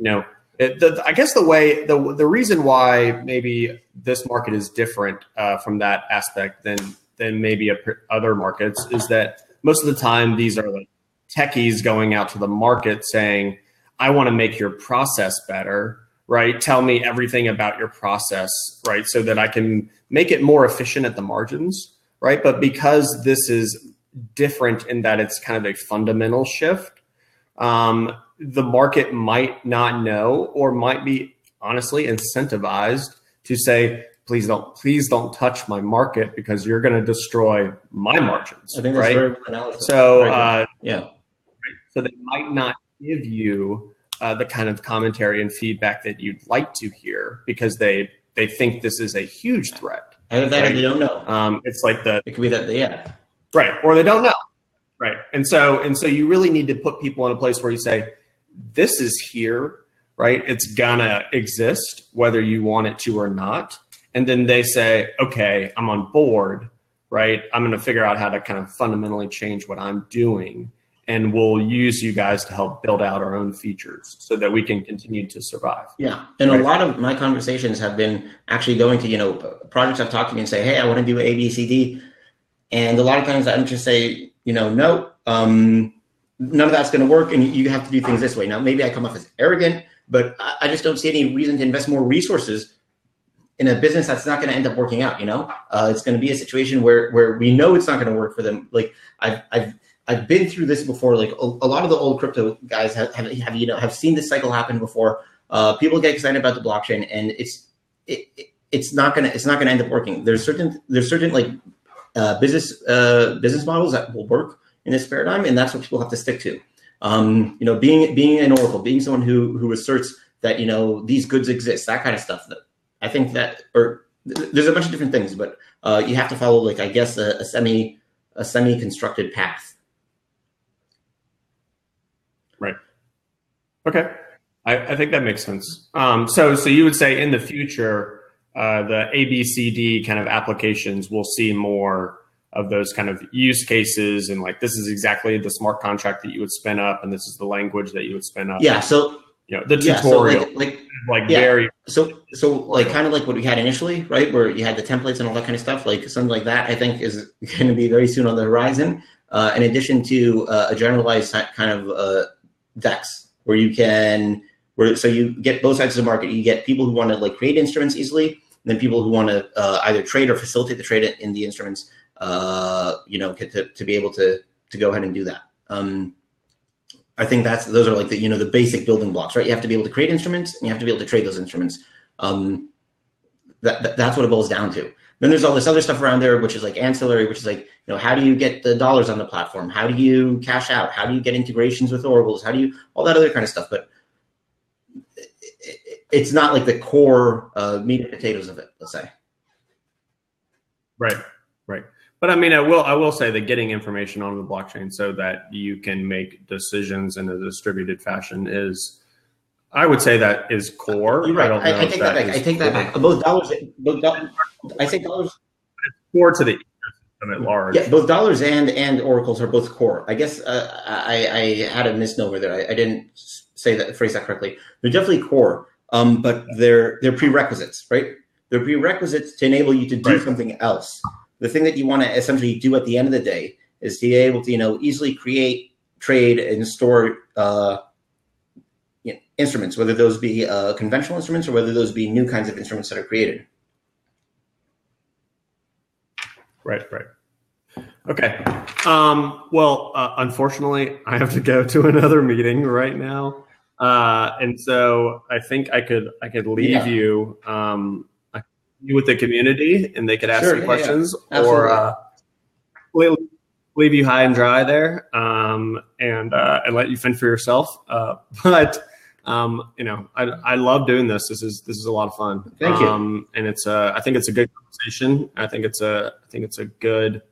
I guess the reason why maybe this market is different from that aspect than maybe other markets is that most of the time these are like techies going out to the market saying, I want to make your process better, right? Tell me everything about your process, right? So that I can make it more efficient at the margins, right? But because this is different in that it's kind of a fundamental shift, the market might not know or might be honestly incentivized to say, please don't touch my market because you're going to destroy my margins. I think that's right? very good analysis. So, yeah. So they might not give you the kind of commentary and feedback that you'd like to hear because they think this is a huge threat. And that they don't know. It's like it could be that right, or they don't know, right? And so you really need to put people in a place where you say, this is here, right? It's gonna exist whether you want it to or not. And then they say, okay, I'm on board, right? I'm gonna figure out how to kind of fundamentally change what I'm doing. And we'll use you guys to help build out our own features so that we can continue to survive. Yeah, and a lot of my conversations have been actually going to, projects I've talked to me and say, hey, I want to do A, B, C, D. And a lot of times I'm just say, no, none of that's going to work, and you have to do things this way. Now, maybe I come off as arrogant, but I just don't see any reason to invest more resources in a business that's not going to end up working out. It's going to be a situation where we know it's not going to work for them. Like I've been through this before. Like a lot of the old crypto guys have seen this cycle happen before. People get excited about the blockchain, and it's not gonna end up working. There's certain like business models that will work in this paradigm, and that's what people have to stick to. Being an oracle, being someone who asserts that these goods exist, that kind of stuff. That I think that, or there's a bunch of different things, but you have to follow, like, I guess a semi-constructed path. Right. Okay. I think that makes sense. So you would say in the future, the ABCD kind of applications will see more of those kind of use cases, and like, this is exactly the smart contract that you would spin up, and this is the language that you would spin up. Yeah. So the tutorial, very. So like kind of like what we had initially, right? Where you had the templates and all that kind of stuff, like something like that, I think is going to be very soon on the horizon. In addition to a generalized kind of DEX, where you get both sides of the market. You get people who want to like create instruments easily, and then people who want to either trade or facilitate the trade in the instruments. To be able to go ahead and do that. I think those are like the basic building blocks, right? You have to be able to create instruments, and you have to be able to trade those instruments. That's what it boils down to. Then there's all this other stuff around there, which is like ancillary, which is like, how do you get the dollars on the platform? How do you cash out? How do you get integrations with oracles? How do you, all that other kind of stuff. But it's not like the core meat and potatoes of it, let's say. Right. But I mean, I will say that getting information on the blockchain so that you can make decisions in a distributed fashion is, I would say, that is core. You're right. I take that back. Both dollars. I say dollars. It's core to the ecosystem at large. Yeah, both dollars and oracles are both core. I guess I had a misnomer there. I didn't phrase that correctly. They're definitely core, but they're prerequisites, right? They're prerequisites to enable you to do something else. The thing that you want to essentially do at the end of the day is to be able to, easily create, trade, and store instruments, whether those be conventional instruments or whether those be new kinds of instruments that are created. Right. Okay. Well, unfortunately, I have to go to another meeting right now, and so I think I could leave you with the community, and they could ask you questions, or leave you high and dry there, and let you fend for yourself. But I love doing this. This is a lot of fun. Thank you. And it's I think it's a good conversation. I think it's a good.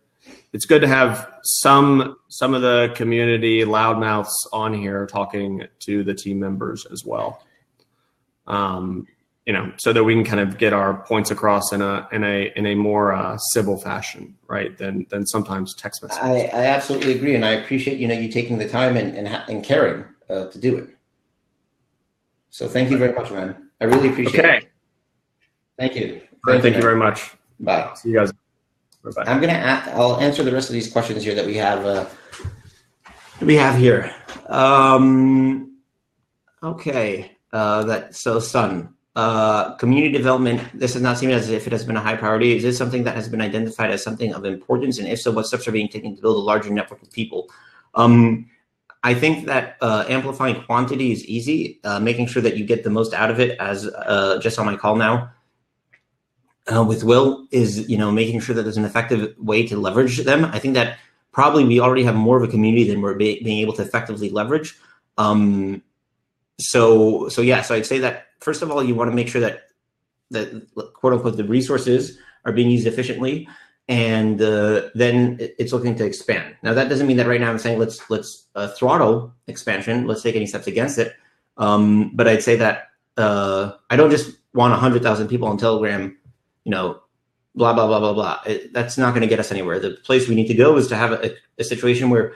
It's good to have some of the community loudmouths on here talking to the team members as well. So that we can kind of get our points across in a more civil fashion, right? Than sometimes text messages. I absolutely agree, and I appreciate you taking the time and caring to do it. So thank you very much, man. I really appreciate it. Thank you. Thank you very much. Bye. See you guys. Bye. I'll answer the rest of these questions here that we have. Here. Okay. Sun. Community development. This does not seem as if it has been a high priority. Is this something that has been identified as something of importance? And if so, what steps are being taken to build a larger network of people? I think that amplifying quantity is easy. Making sure that you get the most out of it, as just on my call now with Will, is making sure that there's an effective way to leverage them. I think that probably we already have more of a community than we're being able to effectively leverage. So I'd say that first of all, you want to make sure that quote unquote the resources are being used efficiently, and then it's looking to expand. Now that doesn't mean that right now I'm saying let's throttle expansion. Let's take any steps against it. But I'd say that I don't just want 100,000 people on Telegram, blah blah blah blah blah. That's not going to get us anywhere. The place we need to go is to have a situation where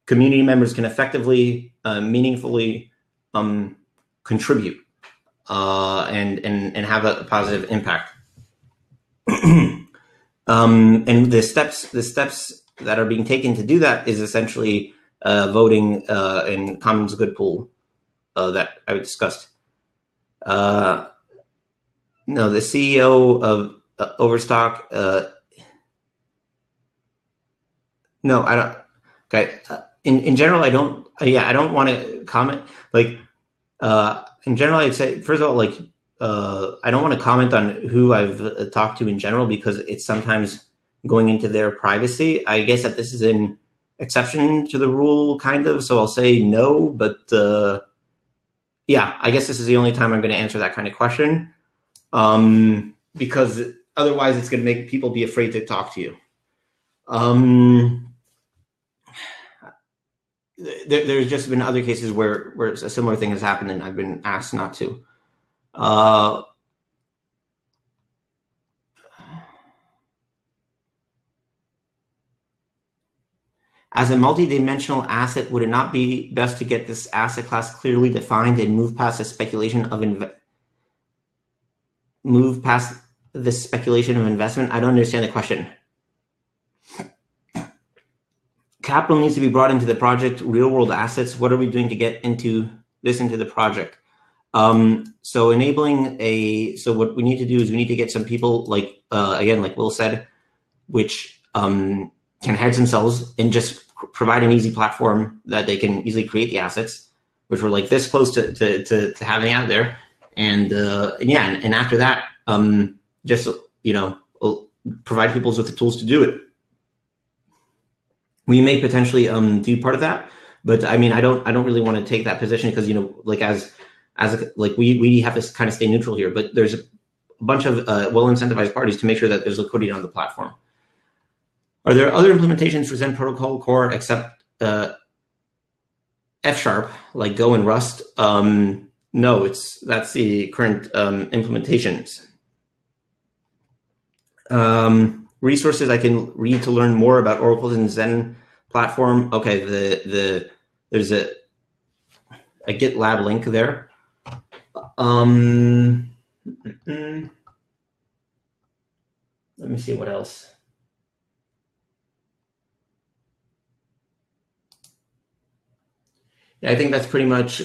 community members can effectively, meaningfully contribute and have a positive impact. And the steps that are being taken to do that is essentially voting in Commons Good Pool that I discussed. No, the CEO of Overstock. No, I don't. Okay. In general, I don't. I don't want to comment. In general, I'd say first of all, I don't want to comment on who I've talked to in general because it's sometimes going into their privacy. I guess that this is an exception to the rule, kind of. So I'll say no, but I guess this is the only time I'm going to answer that kind of question. Because otherwise it's going to make people be afraid to talk to you. There's just been other cases where a similar thing has happened and I've been asked not to. As a multidimensional asset, would it not be best to get this asset class clearly defined and move past the speculation of investment? I don't understand the question. Capital needs to be brought into the project, real world assets. What are we doing to get into the project? So what we need to do is we need to get some people like Will said, which can hedge themselves and just provide an easy platform that they can easily create the assets, which we're like this close to having out there. And after that, provide people with the tools to do it. We may potentially do part of that, but I mean, I don't really want to take that position because we have to kind of stay neutral here. But there's a bunch of well incentivized parties to make sure that there's liquidity on the platform. Are there other implementations for Zen Protocol Core except F#, like Go and Rust? No, that's the current implementations. Resources I can read to learn more about Oracle and Zen platform. Okay, there's a GitLab link there. Let me see what else. Yeah, I think that's pretty much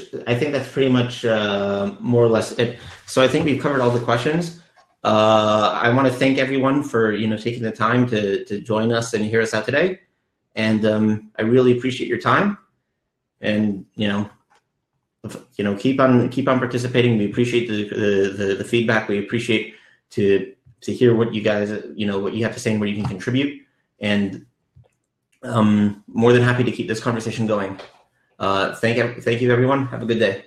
more or less it. So I think we've covered all the questions. I want to thank everyone for taking the time to join us and hear us out today, and I really appreciate your time. And keep on participating. We appreciate the feedback. We appreciate to hear what you guys what you have to say and where you can contribute. And more than happy to keep this conversation going. Thank you, everyone. Have a good day.